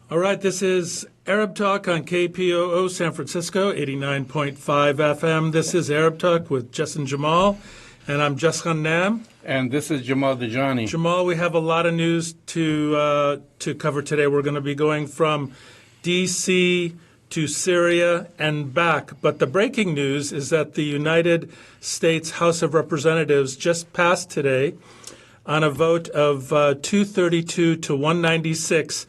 All right, this is Arab Talk on KPOO San Francisco, 89.5 FM. This is Arab Talk with Jess and Jamal, and I'm Jess Nam. And this is Jamal Dajani. Jamal, we have a lot of news to cover today. We're going to be going from D.C. to Syria and back. But the breaking news is that the United States House of Representatives just passed today on a vote of 232 to 196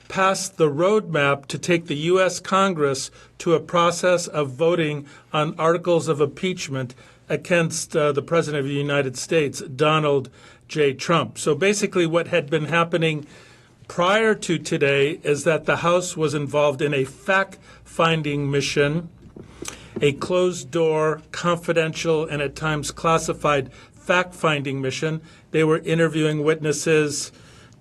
passed the roadmap to take the U.S. Congress to a process of voting on articles of impeachment against the President of the United States, Donald J. Trump. So basically what had been happening prior to today is that the House was involved in a fact-finding mission, a closed-door, confidential, and at times classified fact-finding mission. They were interviewing witnesses,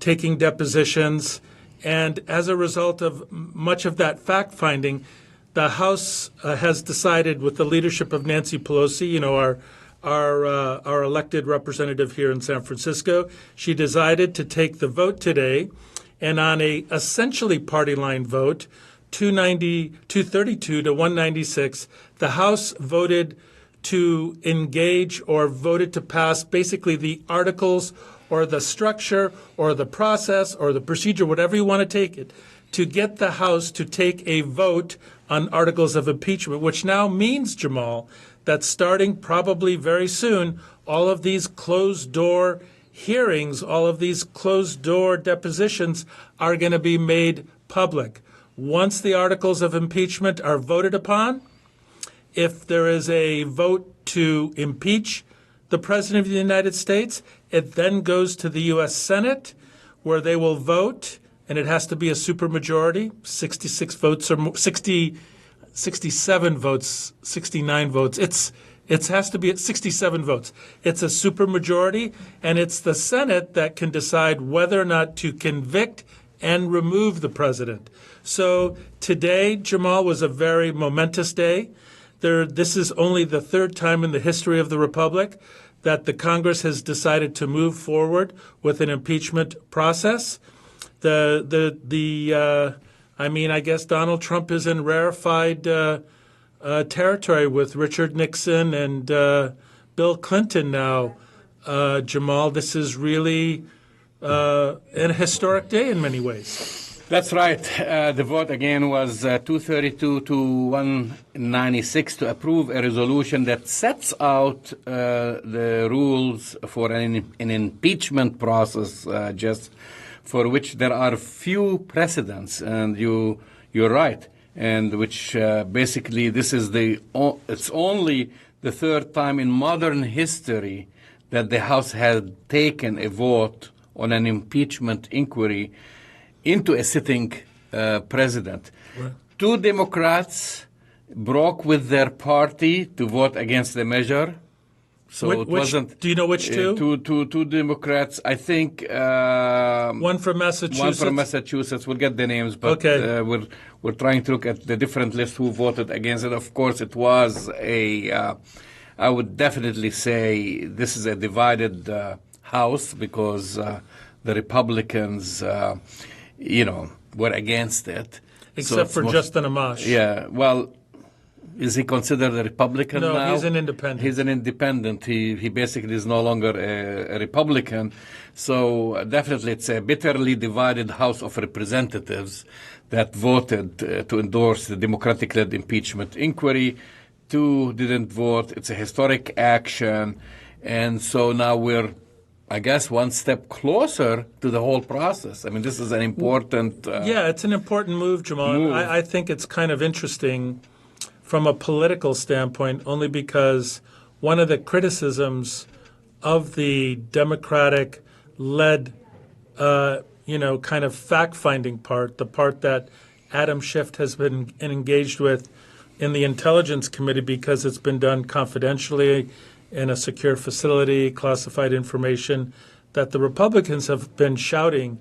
taking depositions, and as a result of much of that fact-finding, the House has decided, with the leadership of Nancy Pelosi, our elected representative here in San Francisco, she decided to take the vote today, and on a essentially party line vote, 232 to 196, the House voted to engage or voted to pass basically the articles or the structure or the process or the procedure, whatever you want to take it, to get the House to take a vote on articles of impeachment, which now means, Jamal, that starting probably very soon, all of these closed-door hearings, all of these closed-door depositions are going to be made public. Once the articles of impeachment are voted upon, if there is a vote to impeach the President of the United States, it then goes to the U.S. Senate, where they will vote, and it has to be a supermajority, 66 votes or more, 67 votes, 69 votes. It has to be at 67 votes. It's a supermajority, and it's the Senate that can decide whether or not to convict and remove the president. So today, Jamal, was a very momentous day. This is only the third time in the history of the Republic that the Congress has decided to move forward with an impeachment process. I guess Donald Trump is in rarefied territory with Richard Nixon and Bill Clinton now. Jamal, this is really a historic day in many ways. That's right. The vote again was 232 to 196 to approve a resolution that sets out the rules for an impeachment process, just for which there are few precedents, and you're right, and which basically this is it's only the third time in modern history that the House had taken a vote on an impeachment inquiry into a sitting president. Right. Two Democrats broke with their party to vote against the measure. So it wasn't. Do you know which two? Two Democrats. I think one from Massachusetts. One from Massachusetts. We'll get the names, but okay. We're trying to look at the different lists who voted against it. Of course, it was I would definitely say this is a divided House because the Republicans, were against it. Except for Justin Amash. Yeah. Well, is he considered a Republican now? No, he's an independent. He's an independent. He basically is no longer a Republican. So definitely it's a bitterly divided House of Representatives that voted to endorse the Democratic-led impeachment inquiry. Two didn't vote. It's a historic action. And so now we're, I guess, one step closer to the whole process. I mean, this is an important... yeah, it's an important move, Jamal. I think it's kind of interesting from a political standpoint, only because one of the criticisms of the Democratic-led, kind of fact-finding part, the part that Adam Schiff has been engaged with in the Intelligence Committee because it's been done confidentially in a secure facility, classified information, that the Republicans have been shouting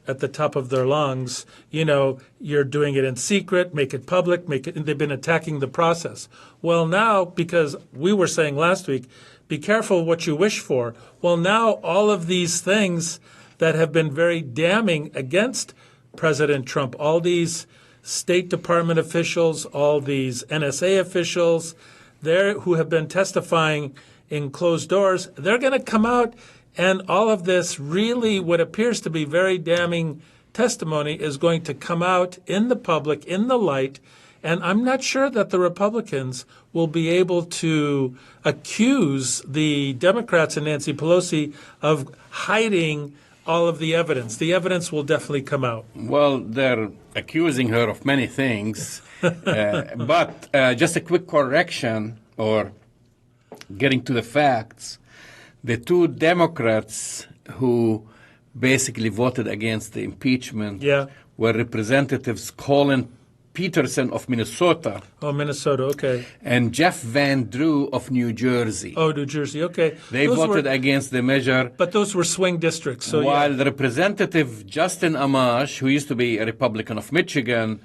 at the top of their lungs, you're doing it in secret, make it public, and they've been attacking the process. Well, now, because we were saying last week, be careful what you wish for. Well, now all of these things that have been very damning against President Trump. All these State Department officials, all these NSA officials, who have been testifying in closed doors, they're going to come out, and all of this really what appears to be very damning testimony is going to come out in the public, in the light, and I'm not sure that the Republicans will be able to accuse the Democrats and Nancy Pelosi of hiding all of the evidence. The evidence will definitely come out. Well, they're accusing her of many things, but just a quick correction or getting to the facts. The two Democrats who basically voted against the impeachment were Representatives Colin Peterson of Minnesota. Oh, Minnesota, okay. And Jeff Van Drew of New Jersey. Oh, New Jersey, okay. They voted against the measure. But those were swing districts. So while the Representative Justin Amash, who used to be a Republican of Michigan,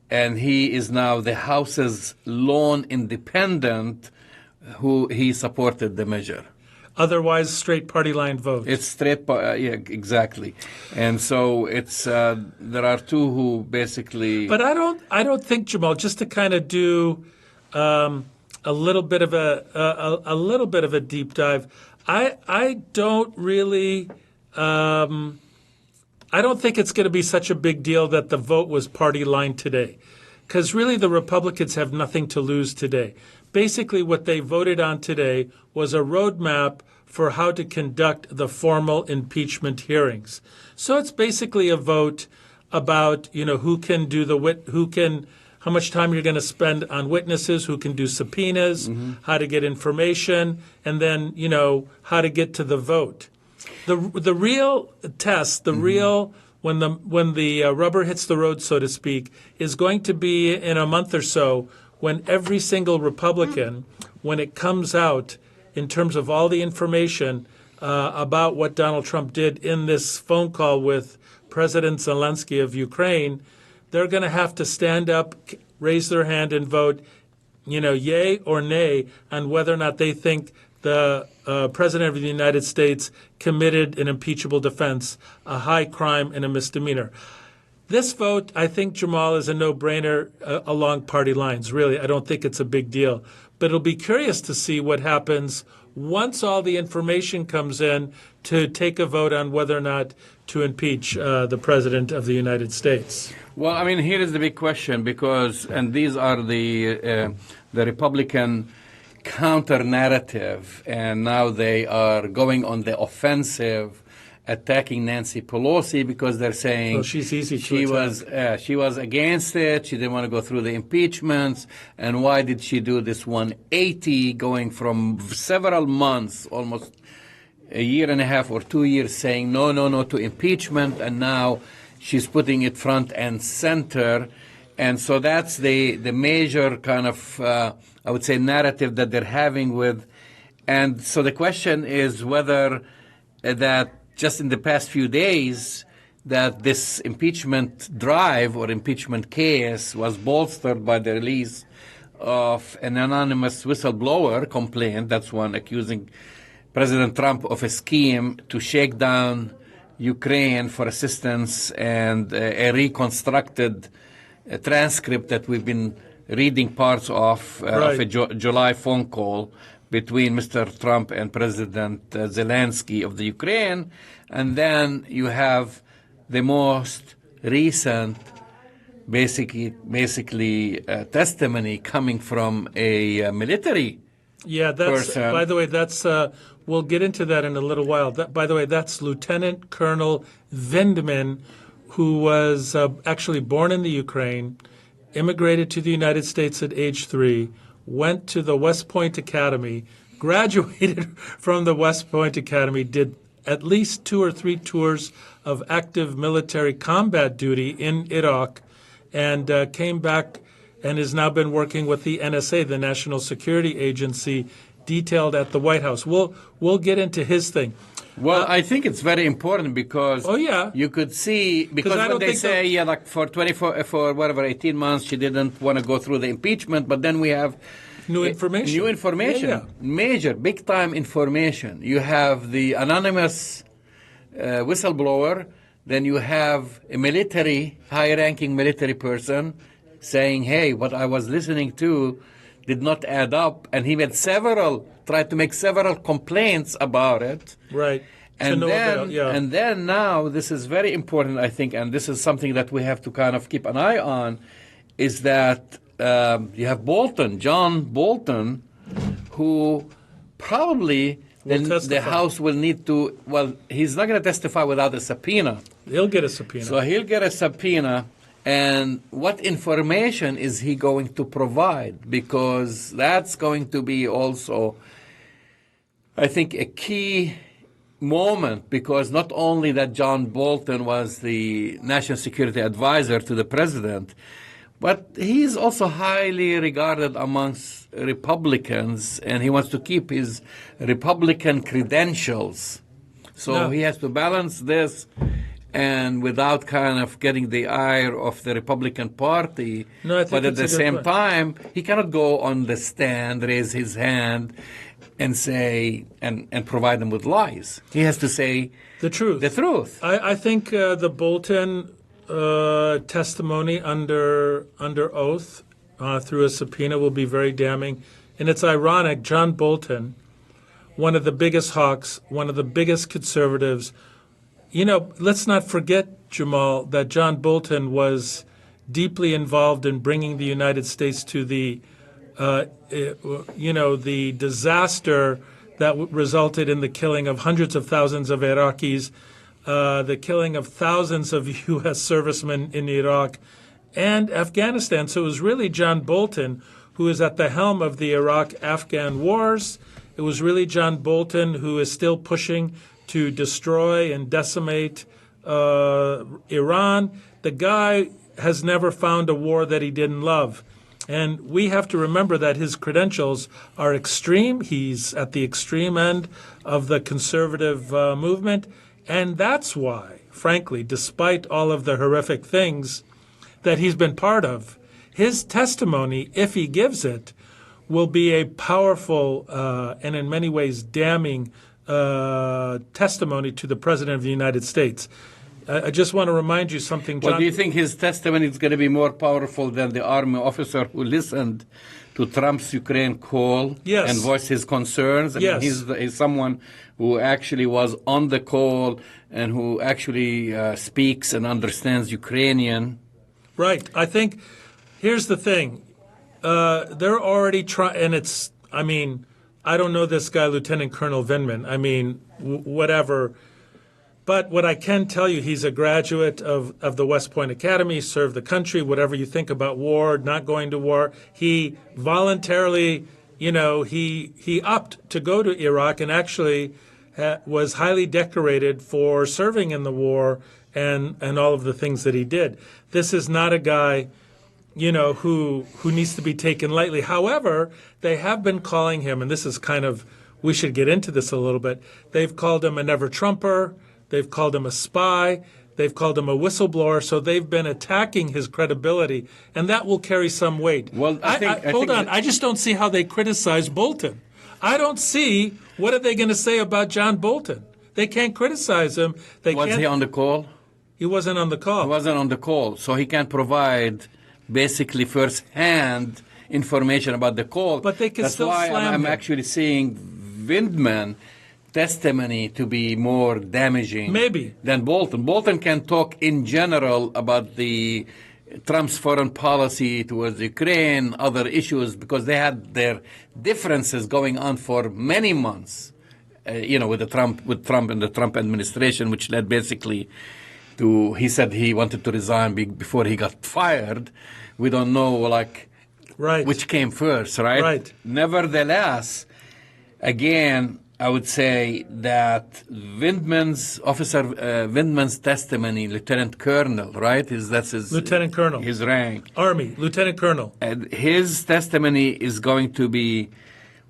and he is now the House's lone independent, he supported the measure. Otherwise, straight party line votes. It's straight, yeah, exactly. And so it's there are two who basically. But I don't think, Jamal. Just to kind of do a little bit of a deep dive. I don't really. I don't think it's going to be such a big deal that the vote was party line today, because really the Republicans have nothing to lose today. Basically, what they voted on today was a roadmap for how to conduct the formal impeachment hearings. So it's basically a vote about, who can do how much time you're going to spend on witnesses, who can do subpoenas, how to get information, and then, how to get to the vote. The real test, real when the rubber hits the road, so to speak, is going to be in a month or so, when every single Republican, when it comes out in terms of all the information about what Donald Trump did in this phone call with President Zelensky of Ukraine, they're going to have to stand up, raise their hand, and vote, yay or nay on whether or not they think the President of the United States committed an impeachable defense, a high crime, and a misdemeanor. This vote, I think, Jamal, is a no-brainer along party lines. Really, I don't think it's a big deal. But it'll be curious to see what happens once all the information comes in to take a vote on whether or not to impeach the President of the United States. Well, I mean, here is the big question, and these are the Republican counter-narrative, and now they are going on the offensive, attacking Nancy Pelosi because they're saying she's easy she was against it. She didn't want to go through the impeachments. And why did she do this 180, going from several months, almost a year and a half or 2 years, saying no to impeachment, and now she's putting it front and center. And so that's the major kind of, I would say, narrative that they're having with. And so the question is whether that just in the past few days that this impeachment drive or impeachment case was bolstered by the release of an anonymous whistleblower complaint, that's one accusing President Trump of a scheme to shake down Ukraine for assistance, and a reconstructed transcript that we've been reading parts of a July phone call between Mr. Trump and President Zelensky of the Ukraine. And then you have the most recent basically testimony coming from a military person. By the way, that's we'll get into that in a little while. By the way, that's Lieutenant Colonel Vindman, who was actually born in the Ukraine, immigrated to the United States at age 3, went to the West Point Academy, graduated from the West Point Academy, did at least 2 or 3 tours of active military combat duty in Iraq, and came back and has now been working with the NSA, the National Security Agency, detailed at the White House. We'll get into his thing. Well, I think it's very important because you could see, because when they say, like for 18 months, she didn't want to go through the impeachment, but then we have new information. Major, big-time information. You have the anonymous whistleblower then you have a high-ranking military person saying, hey, what I was listening to did not add up, and he tried to make several complaints about it. Right. And no then, avail, yeah. and then now, this is very important, I think, and this is something that we have to kind of keep an eye on, is that you have John Bolton, who probably the House will need to, well, he's not going to testify without a subpoena. He'll get a subpoena. So he'll get a subpoena, and what information is he going to provide? Because that's going to be also, I think, a key moment, because not only that John Bolton was the national security advisor to the president, but he's also highly regarded amongst Republicans, and he wants to keep his Republican credentials. So he has to balance this, and without kind of getting the ire of the Republican Party. But at the same time, he cannot go on the stand, raise his hand, and say, and provide them with lies. He has to say the truth. The truth. I think the Bolton testimony under oath through a subpoena will be very damning. And it's ironic, John Bolton, one of the biggest hawks, one of the biggest conservatives. You know, let's not forget, Jamal, that John Bolton was deeply involved in bringing the United States to the the disaster that resulted in the killing of hundreds of thousands of Iraqis, the killing of thousands of U.S. servicemen in Iraq and Afghanistan. So it was really John Bolton who is at the helm of the Iraq-Afghan wars. It was really John Bolton who is still pushing to destroy and decimate Iran. The guy has never found a war that he didn't love. And we have to remember that his credentials are extreme. He's at the extreme end of the conservative movement. And that's why, frankly, despite all of the horrific things that he's been part of, his testimony, if he gives it, will be a powerful and in many ways damning testimony to the President of the United States. I just want to remind you something, John. Well, do you think his testimony is going to be more powerful than the army officer who listened to Trump's Ukraine call and voiced his concerns? I mean, he's someone who actually was on the call and who actually speaks and understands Ukrainian. Right. I think here's the thing. They're already trying, and it's, I mean, I don't know this guy, Lieutenant Colonel Vindman. I mean, whatever. But what I can tell you, he's a graduate of the West Point Academy, served the country, whatever you think about war, not going to war. He voluntarily, he opted to go to Iraq and actually was highly decorated for serving in the war and all of the things that he did. This is not a guy, who needs to be taken lightly. However, they have been calling him, and this is kind of, we should get into this a little bit. They've called him a never-Trumper. They've called him a spy. They've called him a whistleblower. So they've been attacking his credibility, and that will carry some weight. Well, I just don't see how they criticize Bolton. I don't see, what are they going to say about John Bolton? They can't criticize him. Was he on the call? He wasn't on the call. He wasn't on the call, so he can't provide basically first-hand information about the call. But they can That's still why slam I'm him. actually seeing Vindman testimony to be more damaging than Bolton. Bolton can talk in general about the Trump's foreign policy towards Ukraine, other issues, because they had their differences going on for many months, with Trump and the Trump administration, which led basically to, he said he wanted to resign before he got fired. We don't know, which came first, right? Right. Nevertheless, again, I would say that Vindman's testimony, Lieutenant Colonel, right? That's his Lieutenant Colonel. His rank. Army, Lieutenant Colonel. And his testimony is going to be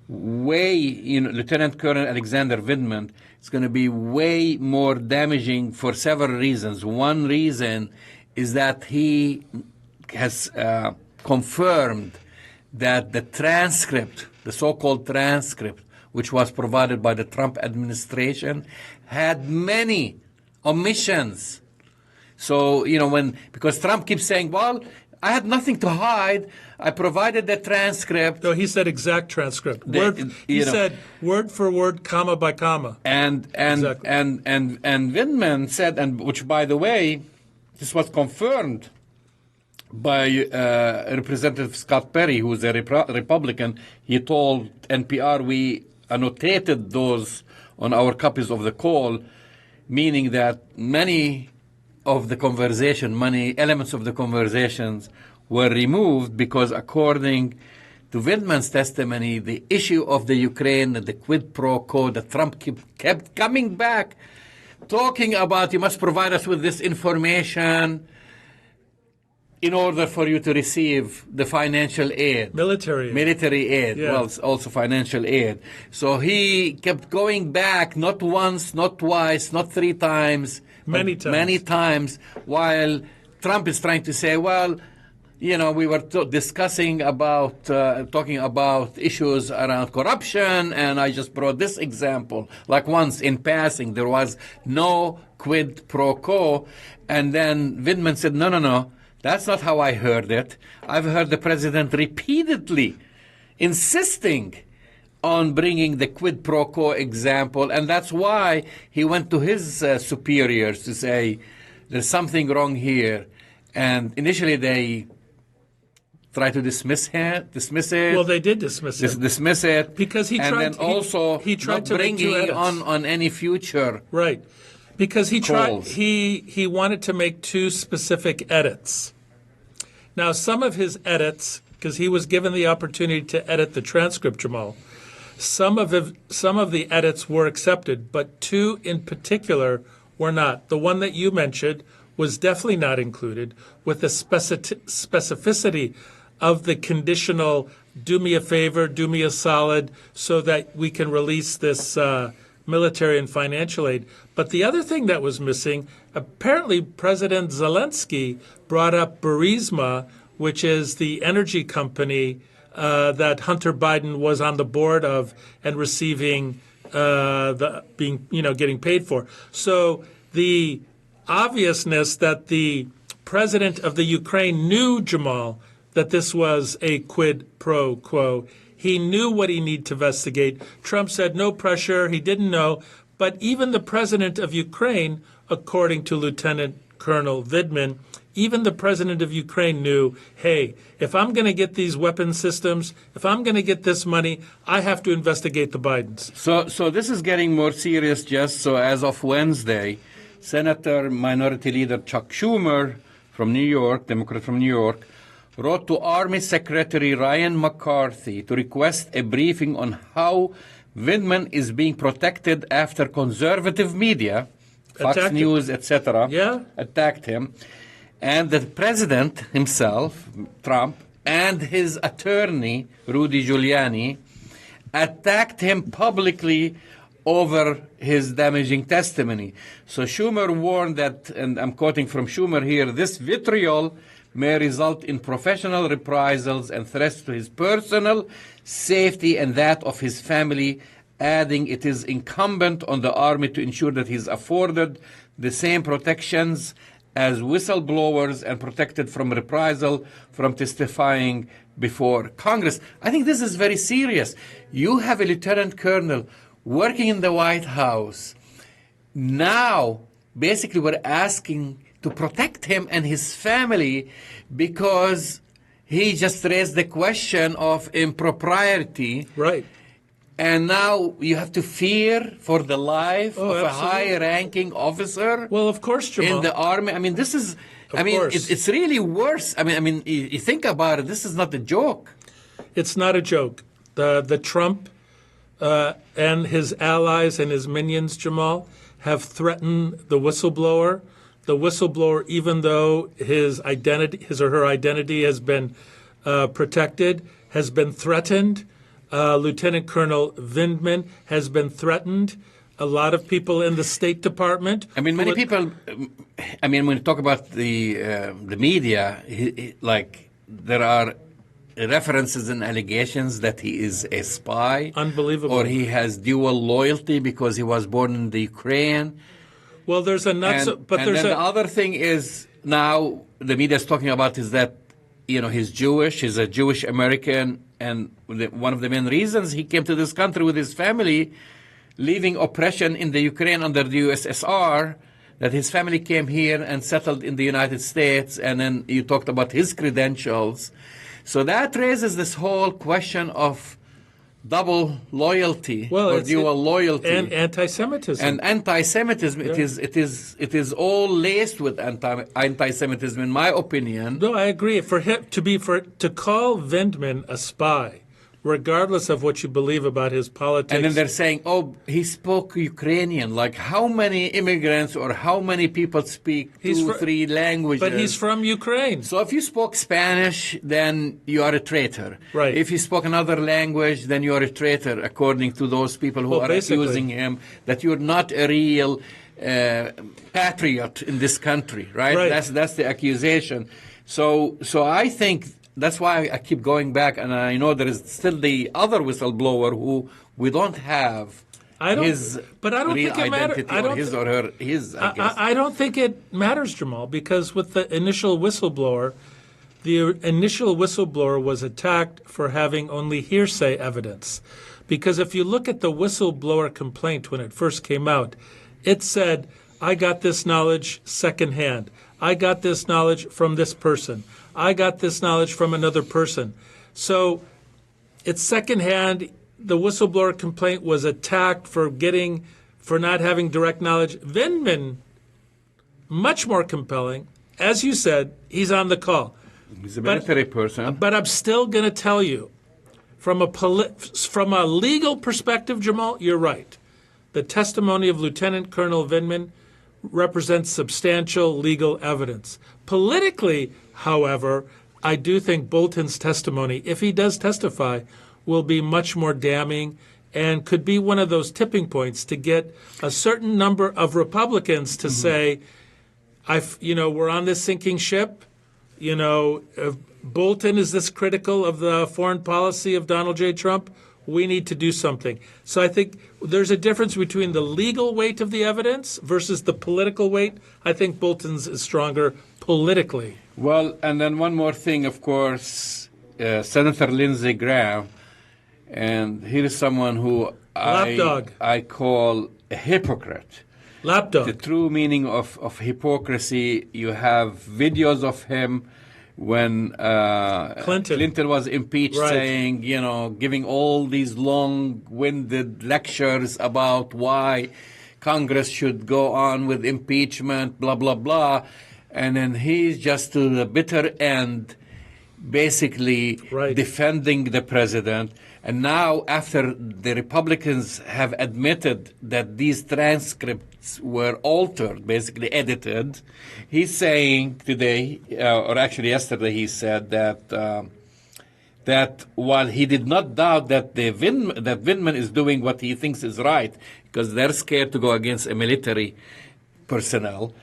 Lieutenant Colonel Alexander Vindman is going to be way more damaging for several reasons. One reason is that he has confirmed that the transcript, the so-called transcript, which was provided by the Trump administration, had many omissions So, because Trump keeps saying, well, I had nothing to hide. I provided the transcript. No, he said exact transcript. He said word for word, comma by comma. And Exactly. and Vindman said, and which, by the way, this was confirmed by Representative Scott Perry, who is a Republican. He told NPR, we annotated those on our copies of the call, meaning that many elements of the conversations were removed because, according to Vindman's testimony, the issue of the Ukraine, the quid pro quo, that Trump kept coming back, talking about, you must provide us with this information in order for you to receive the financial aid. Military aid. Yeah. Well, it's also financial aid. So he kept going back, not once, not twice, not three times. Many times, while Trump is trying to say, well, we were talking about issues around corruption, and I just brought this example. Like once in passing, there was no quid pro quo, and then Vindman said, no, that's not how I heard it. I've heard the president repeatedly insisting on bringing the quid pro quo example, and that's why he went to his superiors to say, there's something wrong here. And initially they tried to dismiss it. Well, they did dismiss it. Dismiss it. Because he tried to bring make two edits. on any future. Right. Because he calls. he wanted to make two specific edits. Now, some of his edits, because he was given the opportunity to edit the transcript, Jamal, some of the edits were accepted, but two in particular were not. The one that you mentioned was definitely not included, with the specificity of the conditional, do me a favor, do me a solid, so that we can release this military and financial aid. But the other thing that was missing, apparently President Zelensky brought up Burisma, which is the energy company that Hunter Biden was on the board of and receiving getting paid for. So the obviousness that the president of the Ukraine knew, Jamal, that this was a quid pro quo. He knew what he needed to investigate. Trump said no pressure. He didn't know. But even the president of Ukraine, according to Lieutenant Colonel Vindman, even the president of Ukraine knew, hey, if I'm going to get these weapon systems, if I'm going to get this money, I have to investigate the Bidens. So this is getting more serious, Jess. So as of Wednesday, Senator Minority Leader Chuck Schumer from New York, Democrat from New York, wrote to Army Secretary Ryan McCarthy to request a briefing on how Vindman is being protected after conservative media, Fox News, etc., attacked him. And the president himself, Trump, and his attorney, Rudy Giuliani, attacked him publicly over his damaging testimony. So Schumer warned that, and I'm quoting from Schumer here, this vitriol may result in professional reprisals and threats to his personal safety and that of his family, adding it is incumbent on the Army to ensure that he is afforded the same protections as whistleblowers and protected from reprisal from testifying before Congress. I think this is very serious. You have a lieutenant colonel working in the White House. Now, basically, we're asking to protect him and his family because he just raised the question of impropriety. Right. And now you have to fear for the life of a high-ranking officer. Well, of course, Jamal. In the Army. I mean, this is... It's really worse. I mean, you think about it. This is not a joke. It's not a joke. The Trump and his allies and his minions, Jamal, have threatened the whistleblower. The whistleblower, even though his or her identity has been protected, has been threatened. Lieutenant Colonel Vindman has been threatened. A lot of people in the State Department. I mean, many people. I mean, when you talk about the media, there are references and allegations that he is a spy. Unbelievable. Or he has dual loyalty because he was born in the Ukraine. Well, there's a nuts, And, but and there's then a the other thing is now the media is talking about is that he's Jewish, he's a Jewish American, and one of the main reasons he came to this country with his family, leaving oppression in the Ukraine under the USSR, that his family came here and settled in the United States, and then you talked about his credentials. So that raises this whole question of double loyalty or dual loyalty and anti-Semitism. and anti-Semitism. Yeah. It is all laced with anti-Semitism, in my opinion. No, I agree. For him to call Vindman a spy, regardless of what you believe about his politics. And then they're saying, oh, he spoke Ukrainian. Like, how many immigrants or how many people speak three languages? But he's from Ukraine. So if you spoke Spanish, then you are a traitor. Right. If you spoke another language, then you are a traitor, according to those people who are accusing him that you're not a real patriot in this country, right? That's the accusation. So I think that's why I keep going back, and I know there is still the other whistleblower who we don't have his real identity or his or her, I guess. I don't think it matters, Jamal, because with the initial whistleblower was attacked for having only hearsay evidence. Because if you look at the whistleblower complaint when it first came out, it said, I got this knowledge secondhand. I got this knowledge from this person. I got this knowledge from another person. So it's secondhand. The whistleblower complaint was attacked for not having direct knowledge. Vindman, much more compelling. As you said, he's on the call. He's a military person. But I'm still going to tell you, from a legal perspective, Jamal, you're right. The testimony of Lieutenant Colonel Vindman represents substantial legal evidence. Politically, however, I do think Bolton's testimony, if he does testify, will be much more damning and could be one of those tipping points to get a certain number of Republicans to say, we're on this sinking ship. If Bolton is this critical of the foreign policy of Donald J. Trump, we need to do something. So I think there's a difference between the legal weight of the evidence versus the political weight. I think Bolton's is stronger politically. Well, and then one more thing, of course, Senator Lindsey Graham, and here is someone who I call a hypocrite. Lapdog. The true meaning of hypocrisy, you have videos of him when Clinton was impeached, saying, giving all these long-winded lectures about why Congress should go on with impeachment, blah, blah, blah. And then he's just to the bitter end, basically defending the president. And now, after the Republicans have admitted that these transcripts were altered, basically edited, he's saying today, or actually yesterday, he said that while he did not doubt that Vindman is doing what he thinks is right, because they're scared to go against a military personnel,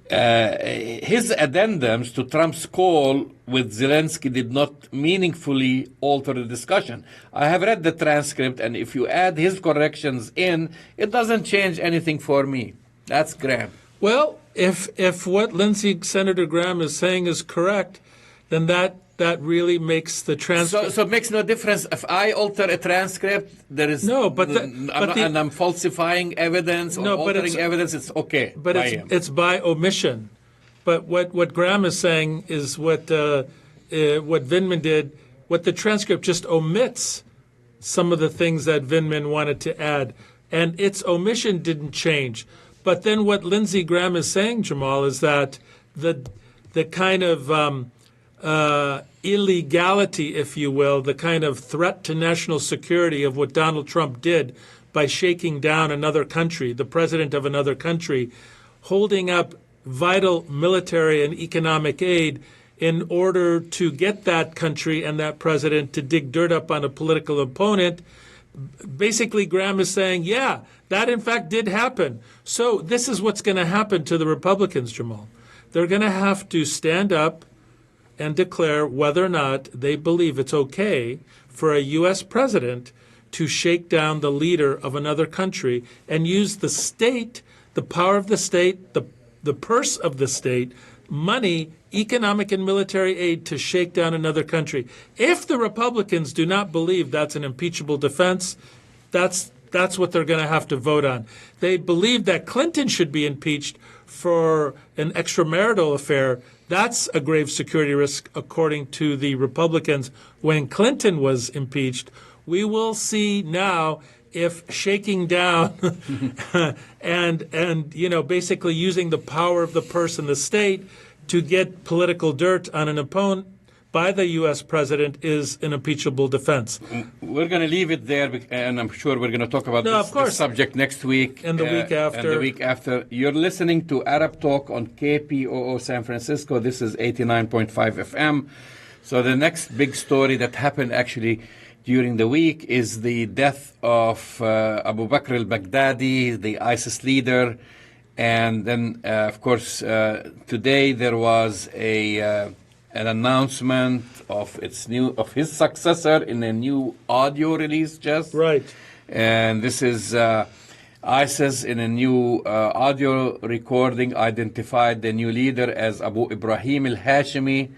his addendums to Trump's call with Zelensky did not meaningfully alter the discussion. I have read the transcript, and if you add his corrections in, it doesn't change anything for me. That's Graham. Well, if what Senator Graham is saying is correct, then that really makes the transcript. So it makes no difference if I alter a transcript. There is no, and I'm falsifying evidence or altering evidence. It's okay. But it's by omission. But what Graham is saying is what Vindman did. What the transcript just omits some of the things that Vindman wanted to add, and its omission didn't change. But then what Lindsey Graham is saying, Jamal, is that the kind of illegality, if you will, the kind of threat to national security of what Donald Trump did by shaking down another country, the president of another country, holding up vital military and economic aid in order to get that country and that president to dig dirt up on a political opponent. Basically, Graham is saying, yeah, that in fact did happen. So this is what's going to happen to the Republicans, Jamal. They're going to have to stand up and declare whether or not they believe it's okay for a U.S. president to shake down the leader of another country and use the state the power of the state, the purse of the state, money, economic and military aid to shake down another country. If the Republicans do not believe that's an impeachable defense, that's what they're going to have to vote on. They believe that Clinton should be impeached for an extramarital affair. That's a grave security risk, according to the Republicans. When Clinton was impeached, we will see now if shaking down and basically using the power of the purse and the state to get political dirt on an opponent by the U.S. president is an impeachable defense. We're going to leave it there, and I'm sure we're going to talk about this subject next week. And the week after. And the week after. You're listening to Arab Talk on KPOO San Francisco. This is 89.5 FM. So the next big story that happened actually during the week is the death of Abu Bakr al-Baghdadi, the ISIS leader. And then, of course, today there was an announcement of his successor in a new audio release, Jess. Right. And this is ISIS in a new audio recording identified the new leader as Abu Ibrahim al-Hashimi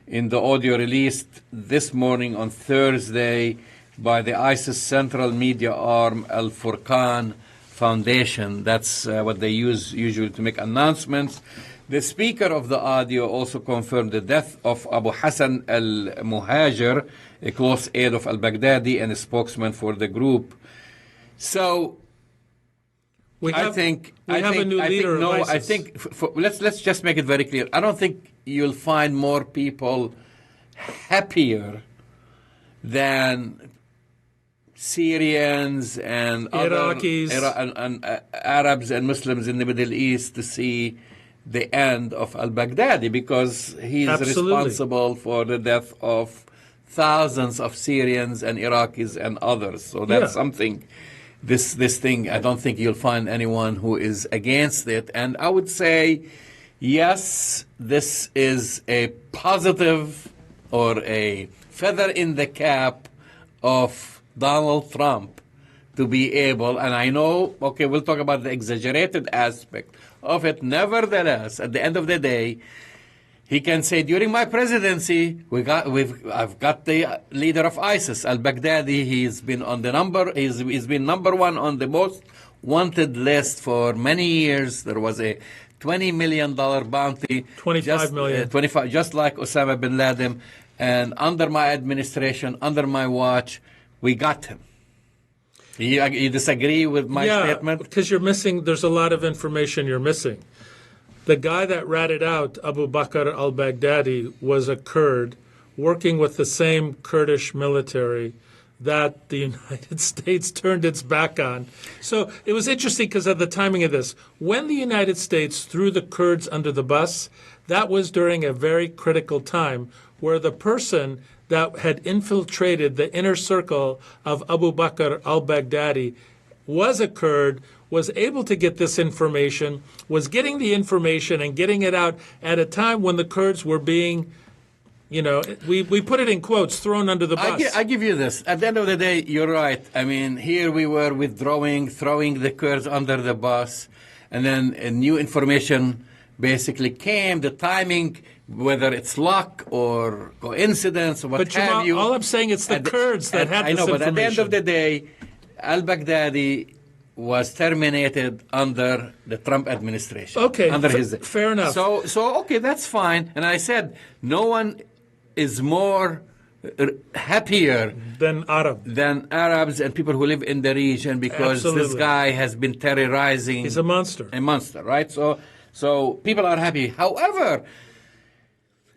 in the audio released this morning on Thursday by the ISIS Central Media Arm Al-Furqan Foundation. That's what they use usually to make announcements. The speaker of the audio also confirmed the death of Abu Hassan al-Muhajir, a close aide of al-Baghdadi and a spokesman for the group. So I think a new leader of ISIS. I think let's just make it very clear. I don't think you'll find more people happier than Syrians and Iraqis and Arabs and Muslims in the Middle East to see the end of al-Baghdadi, because he is responsible for the death of thousands of Syrians and Iraqis and others. So that's something. This thing, I don't think you'll find anyone who is against it. And I would say, yes, this is a positive or a feather in the cap of Donald Trump to be able, and I know, okay, we'll talk about the exaggerated aspect of it. Nevertheless, at the end of the day, he can say, during my presidency, I've got the leader of ISIS, al-Baghdadi. He's been number one on the most wanted list for many years. There was a $20 million bounty. 25 million. 25, just like Osama bin Laden. And under my administration, under my watch, we got him. You disagree with my statement? Because there's a lot of information you're missing. The guy that ratted out Abu Bakr al-Baghdadi was a Kurd working with the same Kurdish military that the United States turned its back on. So it was interesting because of the timing of this. When the United States threw the Kurds under the bus, that was during a very critical time where the person that had infiltrated the inner circle of Abu Bakr al-Baghdadi was a Kurd, was able to get this information, was getting the information and getting it out at a time when the Kurds were being, we put it in quotes, thrown under the bus. I give you this. At the end of the day, you're right. I mean, here we were withdrawing, throwing the Kurds under the bus, and then new information basically came. The timing, whether it's luck or coincidence or what have you. All I'm saying, it's the Kurds that had this information. I know, but at the end of the day, al-Baghdadi was terminated under the Trump administration. Okay, under his fair enough. So okay, that's fine. And I said, no one is more happier than Arabs and people who live in the region, because this guy has been terrorizing. He's a monster. A monster, right? So people are happy. However,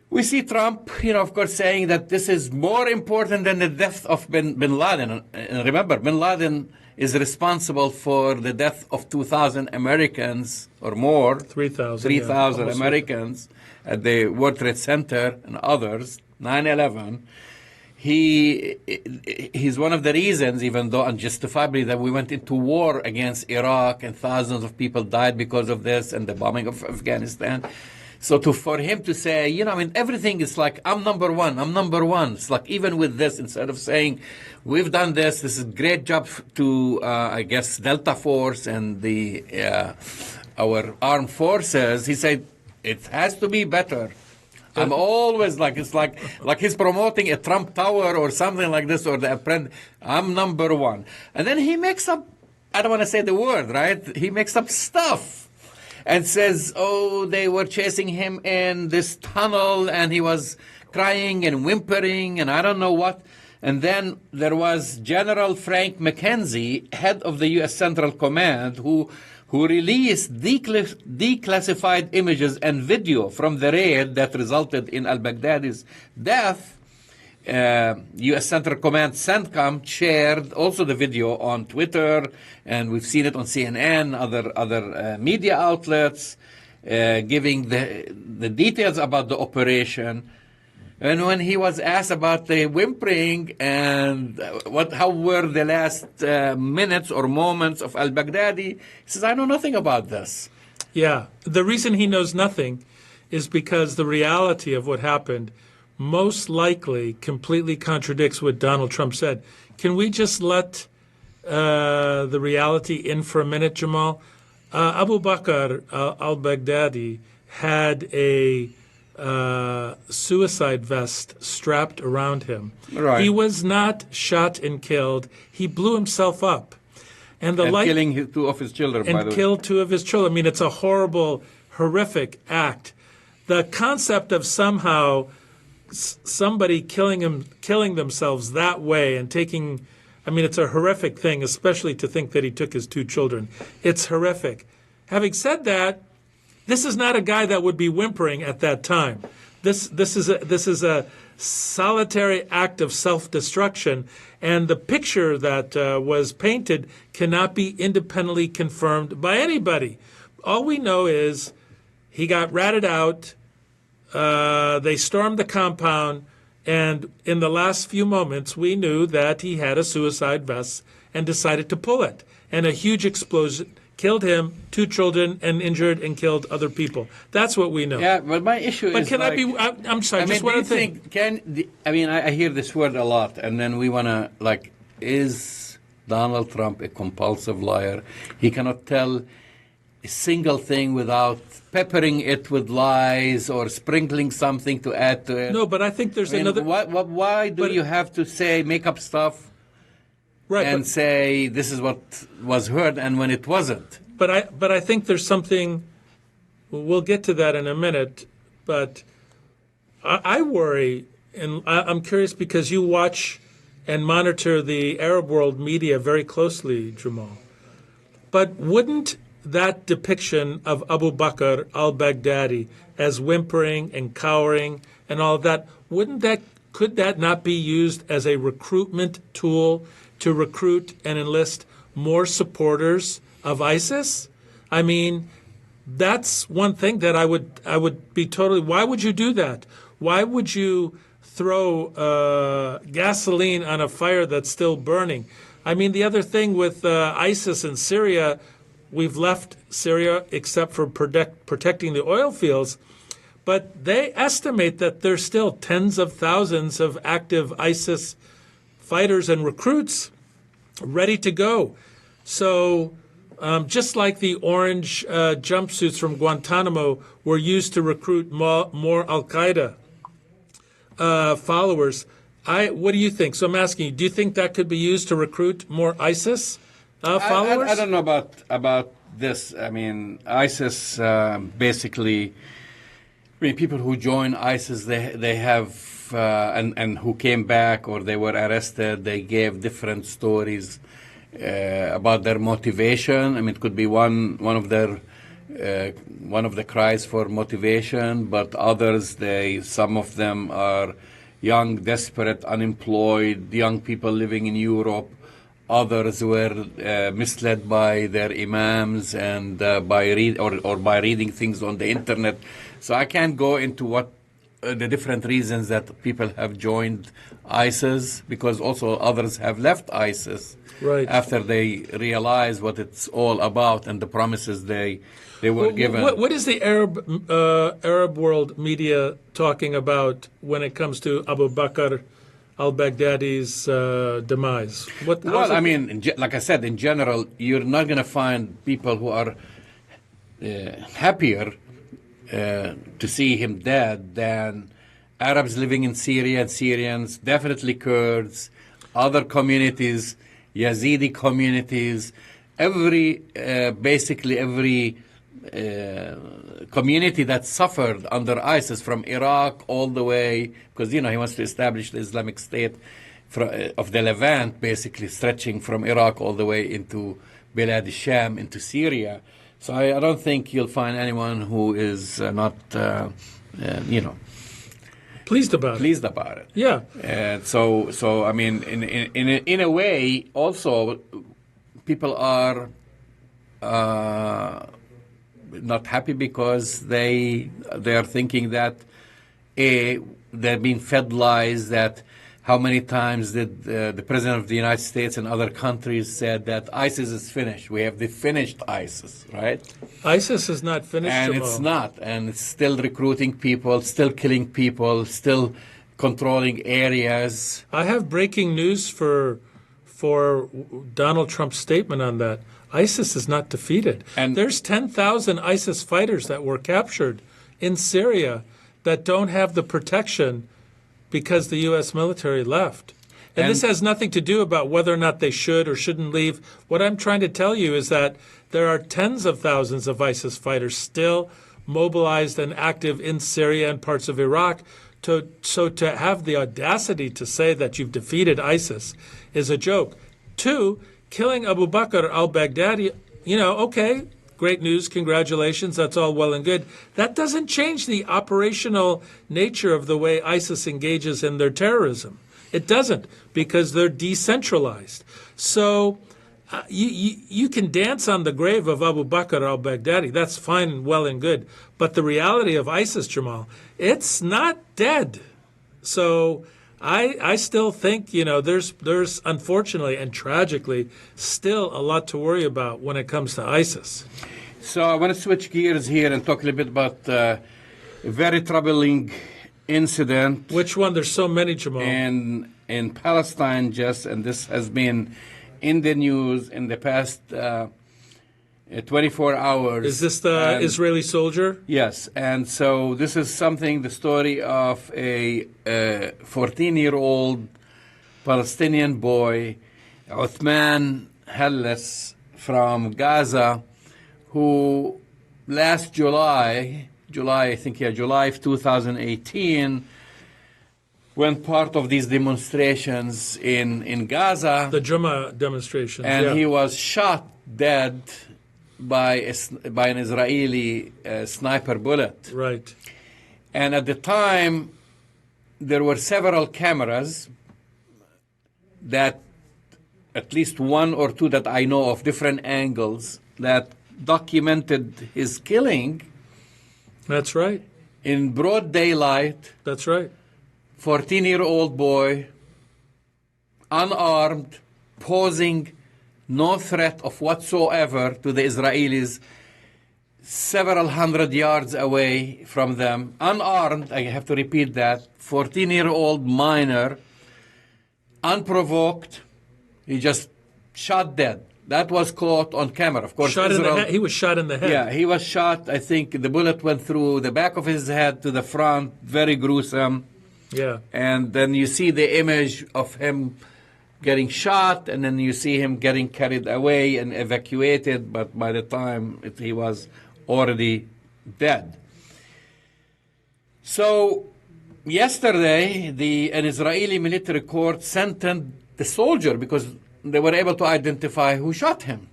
we see Trump, of course, saying that this is more important than the death of bin Laden. And remember, bin Laden is responsible for the death of 2,000 Americans or more. 3,000 Americans at the World Trade Center and others, 9/11. He's one of the reasons, even though unjustifiably, that we went into war against Iraq and thousands of people died because of this and the bombing of Afghanistan. So for him to say, everything is like, I'm number one. It's like, even with this, instead of saying, we've done this is a great job to, Delta Force and the our armed forces, he said it has to be better. I'm always like, it's like he's promoting a Trump Tower or something like this, or the apprentice. I'm number one. And then he makes up, I don't want to say the word, right? He makes up stuff and says, oh, they were chasing him in this tunnel and he was crying and whimpering and I don't know what. And then there was General Frank McKenzie, head of the U.S. Central Command, who released declassified images and video from the raid that resulted in al-Baghdadi's death. U.S. Central Command CENTCOM shared also the video on Twitter, and we've seen it on CNN, other media outlets, giving the details about the operation. And when he was asked about the whimpering and how were the last minutes or moments of al-Baghdadi, he says, I know nothing about this. Yeah. The reason he knows nothing is because the reality of what happened most likely completely contradicts what Donald Trump said. Can we just let the reality in for a minute, Jamal? Abu Bakr al-Baghdadi had a suicide vest strapped around him. Right. He was not shot and killed. He blew himself up. And killing two of his children, by the way. And killed two of his children. I mean, it's a horrible, horrific act. The concept of somehow somebody killing themselves that way and taking, I mean, it's a horrific thing, especially to think that he took his two children. It's horrific. Having said that, this is not a guy that would be whimpering at that time. This is a solitary act of self-destruction, and the picture that was painted cannot be independently confirmed by anybody. All we know is he got ratted out, they stormed the compound, and in the last few moments we knew that he had a suicide vest and decided to pull it. And a huge explosion killed him, two children, and injured and killed other people. That's what we know. Yeah, but my issue but is can like, I'm sorry, I just mean, one thing. I hear this word a lot, and then we want to, like, is Donald Trump a compulsive liar? He cannot tell a single thing without peppering it with lies or sprinkling something to add to it. No, but I think there's another... Why do you have to make up stuff? Right, and say this is what was heard and when it wasn't. But I think there's something, we'll get to that in a minute, but I worry, and I'm curious because you watch and monitor the Arab world media very closely, Jamal. But wouldn't that depiction of Abu Bakr al-Baghdadi as whimpering and cowering and all of that, could that not be used as a recruitment tool to recruit and enlist more supporters of ISIS? I mean, that's one thing that I would be totally... Why would you do that? Why would you throw gasoline on a fire that's still burning? I mean, the other thing with ISIS in Syria, we've left Syria except for protecting the oil fields, but they estimate that there's still tens of thousands of active ISIS fighters and recruits ready to go. So just like the orange jumpsuits from Guantanamo were used to recruit more Al-Qaeda followers, what do you think? So I'm asking you, do you think that could be used to recruit more ISIS followers? I don't know about this. I mean, ISIS basically, people who join ISIS, they have and who came back or they were arrested, they gave different stories about their motivation. I mean, it could be one of the cries for motivation, but others, some of them are young, desperate, unemployed, young people living in Europe. Others were misled by their imams and by reading things on the internet. So I can't go into what the different reasons that people have joined ISIS, because also others have left ISIS after they realize what it's all about and the promises they were given. What is the Arab world media talking about when it comes to Abu Bakr al-Baghdadi's demise? I mean, like I said, in general, you're not going to find people who are happier to see him dead than Arabs living in Syria and Syrians, definitely Kurds, other communities, Yazidi communities, basically every community that suffered under ISIS from Iraq all the way, because, he wants to establish the Islamic State of the Levant, basically stretching from Iraq all the way into Bilad al-Sham, into Syria. So I don't think you'll find anyone who is not, Pleased about it. Yeah. So I mean, in a way, also, people are not happy because they are thinking that they're being fed lies that how many times did the President of the United States and other countries said that ISIS is finished. We have the finished ISIS, right? ISIS is not finished, and Jamal. It's not. And it's still recruiting people, still killing people, still controlling areas. I have breaking news for Donald Trump's statement on that. ISIS is not defeated. And there's 10,000 ISIS fighters that were captured in Syria that don't have the protection because the U.S. military left. And this has nothing to do about whether or not they should or shouldn't leave. What I'm trying to tell you is that there are tens of thousands of ISIS fighters still mobilized and active in Syria and parts of Iraq. So to have the audacity to say that you've defeated ISIS is a joke. 2, killing Abu Bakr al-Baghdadi, okay, great news, congratulations, that's all well and good. That doesn't change the operational nature of the way ISIS engages in their terrorism. It doesn't, because they're decentralized. So you can dance on the grave of Abu Bakr al-Baghdadi. That's fine and well and good. But the reality of ISIS, Jamal, it's not dead. So I still think, there's unfortunately and tragically still a lot to worry about when it comes to ISIS. So I want to switch gears here and talk a little bit about a very troubling incident. Which one? There's so many, Jamal. In Palestine, Jess, and this has been in the news in the past 24 hours. Is this the Israeli soldier? Yes, and so this is the story of a 14-year-old Palestinian boy, Uthman Halles, from Gaza, who last July of 2018, when part of these demonstrations in Gaza. The Jummah demonstrations, and he was shot dead by an Israeli sniper bullet. Right. And at the time, there were several cameras that, at least one or two that I know of, different angles, that documented his killing. That's right. In broad daylight. That's right. 14-year-old boy, unarmed, posing no threat of whatsoever to the Israelis, several hundred yards away from them, unarmed, I have to repeat that, 14-year-old minor, unprovoked, he just shot dead. That was caught on camera. Of course, he was shot in the head. Yeah, he was shot. I think the bullet went through the back of his head to the front, very gruesome. Yeah. And then you see the image of him getting shot, and then you see him getting carried away and evacuated, but by the time he was already dead. So yesterday, an Israeli military court sentenced the soldier because they were able to identify who shot him.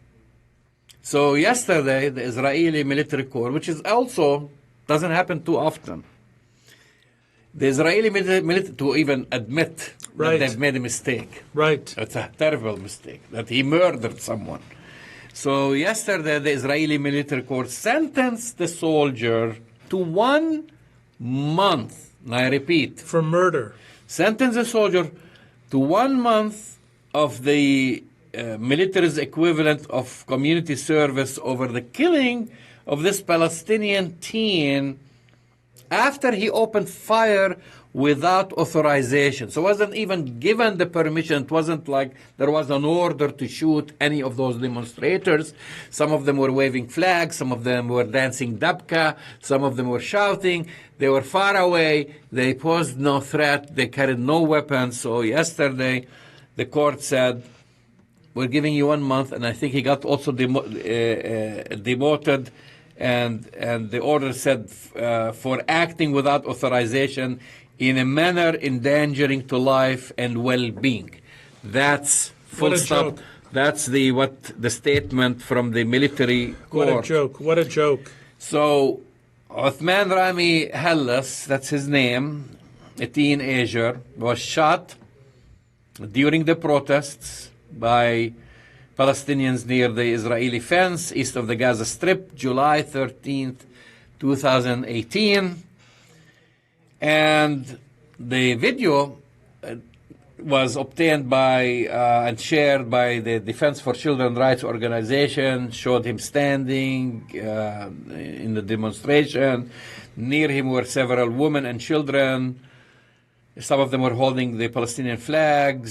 So yesterday, the Israeli military court, which is also doesn't happen too often, the Israeli military to even admit that they've made a mistake. Right. It's a terrible mistake, that he murdered someone. So yesterday, the Israeli military court sentenced the soldier to 1 month, and I repeat. For murder. Sentenced the soldier to 1 month of the military's equivalent of community service over the killing of this Palestinian teen after he opened fire without authorization. So wasn't even given the permission. It wasn't like there was an order to shoot any of those demonstrators. Some of them were waving flags. Some of them were dancing dabka. Some of them were shouting. They were far away. They posed no threat. They carried no weapons. So yesterday, the court said, we're giving you 1 month, and I think he got also demoted, and the order said for acting without authorization in a manner endangering to life and well-being. That's full What a stop. joke. That's the statement from the military court. What a joke. What a joke. So Uthman Rami Hallas, that's his name, a teenager, was shot during the protests by Palestinians near the Israeli fence east of the Gaza Strip, July 13th, 2018. And the video was obtained by and shared by the Defense for Children Rights Organization, showed him standing in the demonstration. Near him were several women and children. Some of them were holding the Palestinian flag,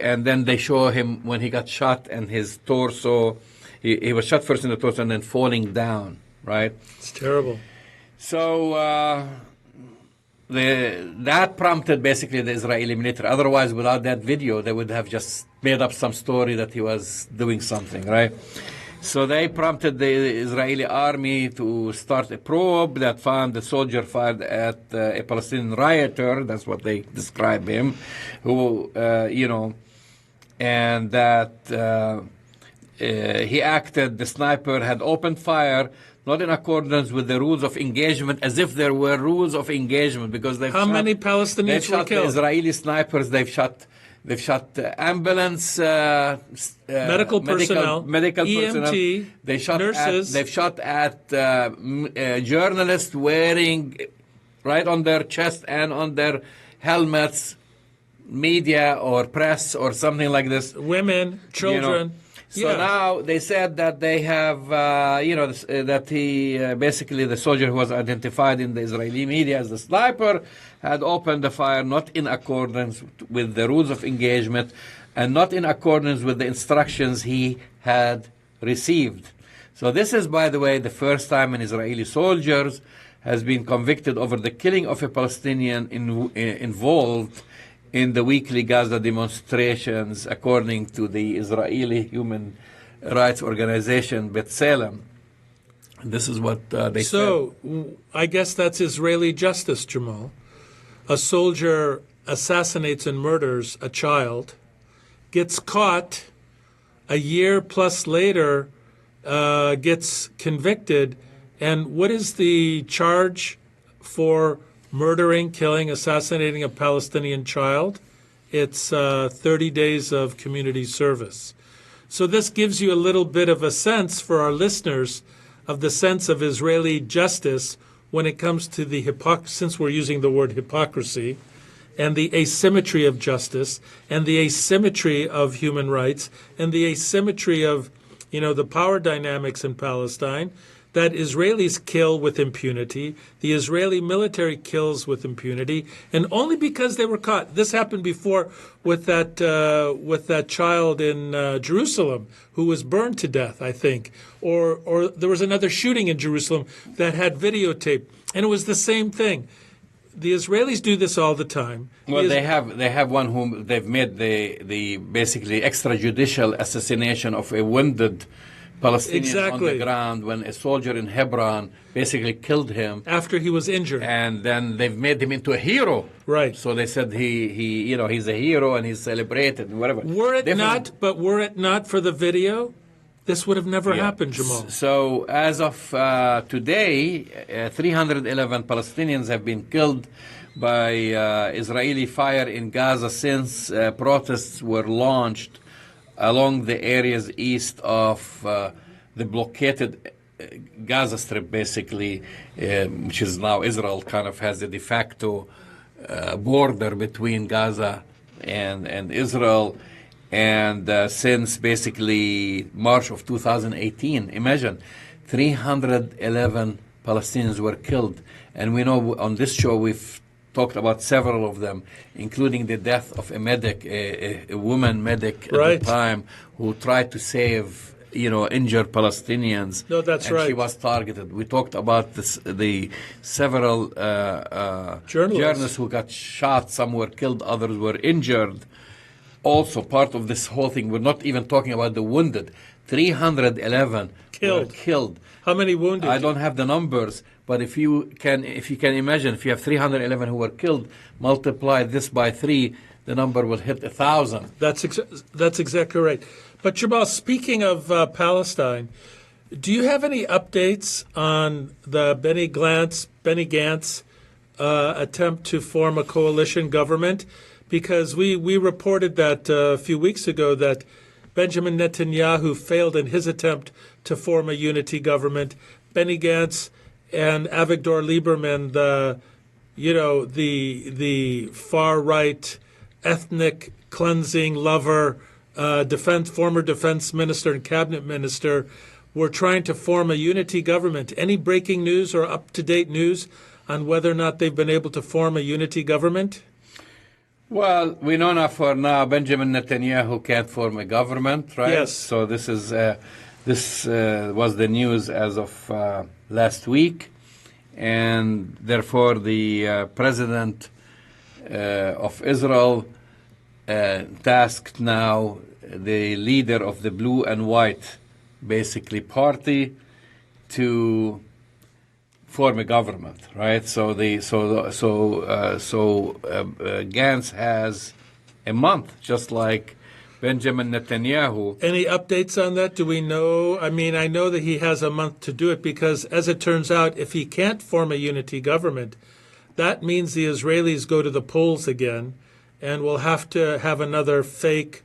and then they show him when he got shot and his torso. He was shot first in the torso and then falling down, right? It's terrible. So that prompted basically the Israeli military. Otherwise, without that video, they would have just made up some story that he was doing something, right? So they prompted the Israeli army to start a probe that found the soldier fired at a Palestinian rioter. That's what they describe him, who, and that he acted, the sniper had opened fire, not in accordance with the rules of engagement, as if there were rules of engagement, because they've How shot, many Palestinians they've were shot the killed? Israeli snipers. They've shot ambulance, Medical personnel, medical personnel. EMT, They shot nurses. they've shot at journalists wearing right on their chest and on their helmets, media or press or something like this. Women, children. So now they said that they have, that he basically the soldier who was identified in the Israeli media as the sniper had opened the fire not in accordance with the rules of engagement and not in accordance with the instructions he had received. So this is, by the way, the first time an Israeli soldier has been convicted over the killing of a Palestinian involved in the weekly Gaza demonstrations, according to the Israeli human rights organization B'Tselem. This is what they said. So I guess that's Israeli justice, Jamal. A soldier assassinates and murders a child, gets caught, a year plus later gets convicted. And what is the charge for murdering, killing, assassinating a Palestinian child? It's 30 days of community service. So this gives you a little bit of a sense for our listeners of the sense of Israeli justice when it comes to the since we're using the word hypocrisy, and the asymmetry of justice, and the asymmetry of human rights, and the asymmetry of, the power dynamics in Palestine, that Israelis kill with impunity, the Israeli military kills with impunity, and only because they were caught. This happened before with that child in Jerusalem who was burned to death, I think, or there was another shooting in Jerusalem that had videotape, and it was the same thing. The Israelis do this all the time. Well, they have one whom they've made the basically extrajudicial assassination of a wounded Palestinian on the ground when a soldier in Hebron basically killed him after he was injured, and then they've made him into a hero. Right. So they said he's a hero and he's celebrated and whatever. Were it not for the video, this would have never happened, Jamal. So as of today, 311 Palestinians have been killed by Israeli fire in Gaza since protests were launched along the areas east of the blockaded Gaza Strip, basically, which is now Israel kind of has a de facto border between Gaza and Israel. And since basically March of 2018, imagine 311 Palestinians were killed. And we know on this show we've talked about several of them, including the death of a medic, a woman medic at Right. the time, who tried to save, injured Palestinians. No, that's and right. She was targeted. We talked about the several journalists who got shot. Some were killed, others were injured. Also, part of this whole thing, we're not even talking about the wounded. 311 were killed. How many wounded? I don't have the numbers, but if you can imagine, if you have 311 who were killed, multiply this by 3, the number will hit 1,000. That's exactly right. But Jamal, speaking of Palestine, do you have any updates on the Benny Gantz attempt to form a coalition government? Because we reported that a few weeks ago that Benjamin Netanyahu failed in his attempt to form a unity government. Benny Gantz and Avigdor Lieberman, the far right ethnic cleansing lover, former defense minister and cabinet minister, were trying to form a unity government. Any breaking news or up-to-date news on whether or not they've been able to form a unity government? Well, we know now for now Benjamin Netanyahu can't form a government, right? Yes. So this was the news as of last week, and therefore the president of Israel tasked now the leader of the blue and white, basically, party to form a government, right? So Gantz has a month, just like Benjamin Netanyahu. Any updates on that? Do we know? I mean, I know that he has a month to do it because, as it turns out, if he can't form a unity government, that means the Israelis go to the polls again, and we'll have to have another fake.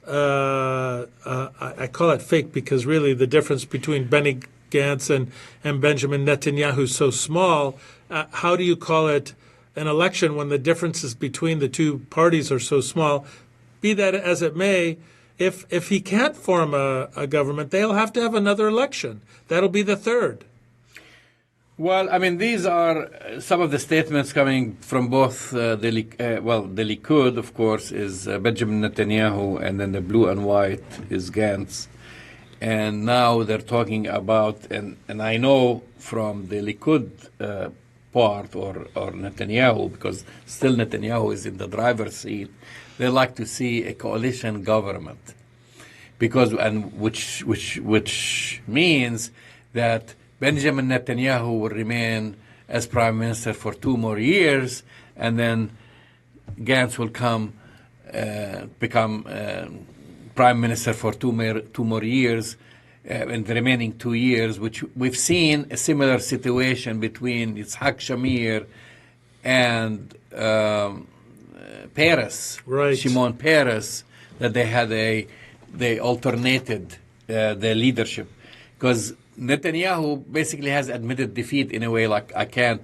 I call it fake because really the difference between Benny Gantz and Benjamin Netanyahu is so small. How do you call it an election when the differences between the two parties are so small? Be that as it may, if he can't form a government, they'll have to have another election. That'll be the third. Well, I mean, these are some of the statements coming from both the Likud, of course, is Benjamin Netanyahu, and then the blue and white is Gantz. And now they're talking about, and I know from the Likud part or Netanyahu, because still Netanyahu is in the driver's seat, they like to see a coalition government, which means that Benjamin Netanyahu will remain as prime minister for 2 more years, and then Gantz will become prime minister for 2 more years, in the remaining 2 years, which we've seen a similar situation between Yitzhak Shamir and Peres, right. Shimon Peres, that they alternated the leadership, because Netanyahu basically has admitted defeat in a way, like I can't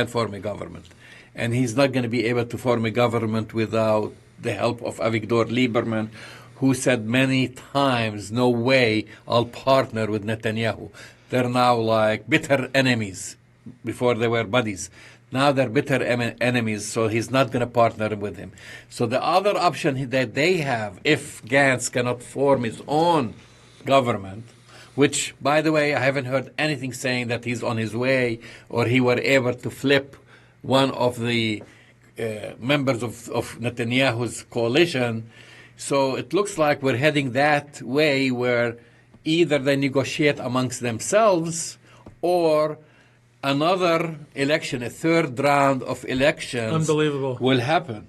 form a government, and he's not going to be able to form a government without the help of Avigdor Lieberman, who said many times, "No way, I'll partner with Netanyahu." They're now like bitter enemies. Before they were buddies. Now they're bitter enemies, so he's not going to partner with him. So the other option that they have, if Gantz cannot form his own government, which, by the way, I haven't heard anything saying that he's on his way or he were able to flip one of the members of Netanyahu's coalition. So it looks like we're heading that way, where either they negotiate amongst themselves or another election, a third round of elections, Unbelievable. will happen.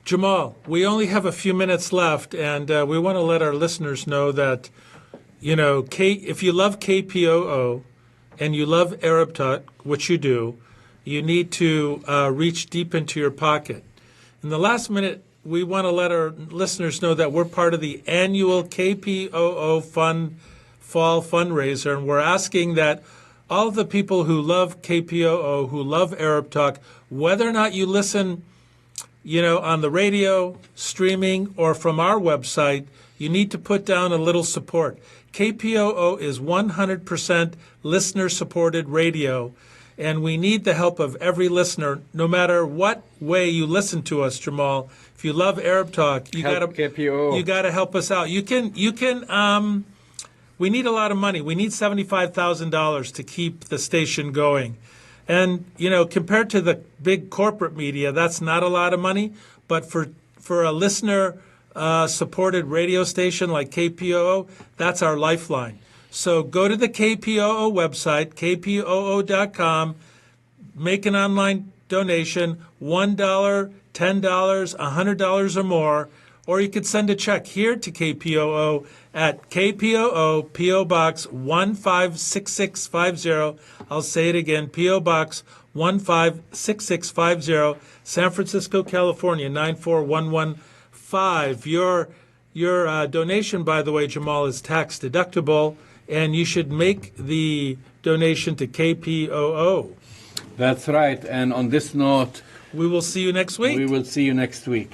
Jamal, we only have a few minutes left, and we want to let our listeners know that, if you love KPOO and you love Arab Talk, which you do, you need to reach deep into your pocket. In the last minute, we want to let our listeners know that we're part of the annual KPOO Fall Fundraiser, and we're asking that all of the people who love KPOO, who love Arab Talk, whether or not you listen on the radio, streaming, or from our website, you need to put down a little support. KPOO is 100% listener-supported radio, and we need the help of every listener, no matter what way you listen to us, Jamal. If you love Arab Talk, you got to help us out. You can. We need a lot of money. We need $75,000 to keep the station going. And, compared to the big corporate media, that's not a lot of money. But for a listener-supported radio station like KPOO, that's our lifeline. So go to the KPOO website, kpoo.com, make an online donation, $1, $10, $100 or more, or you could send a check here to KPOO at KPOO, P.O. Box 156650. I'll say it again, P.O. Box 156650, San Francisco, California, 94115. Your donation, by the way, Jamal, is tax deductible, and you should make the donation to KPOO. That's right. And on this note, we will see you next week. We will see you next week.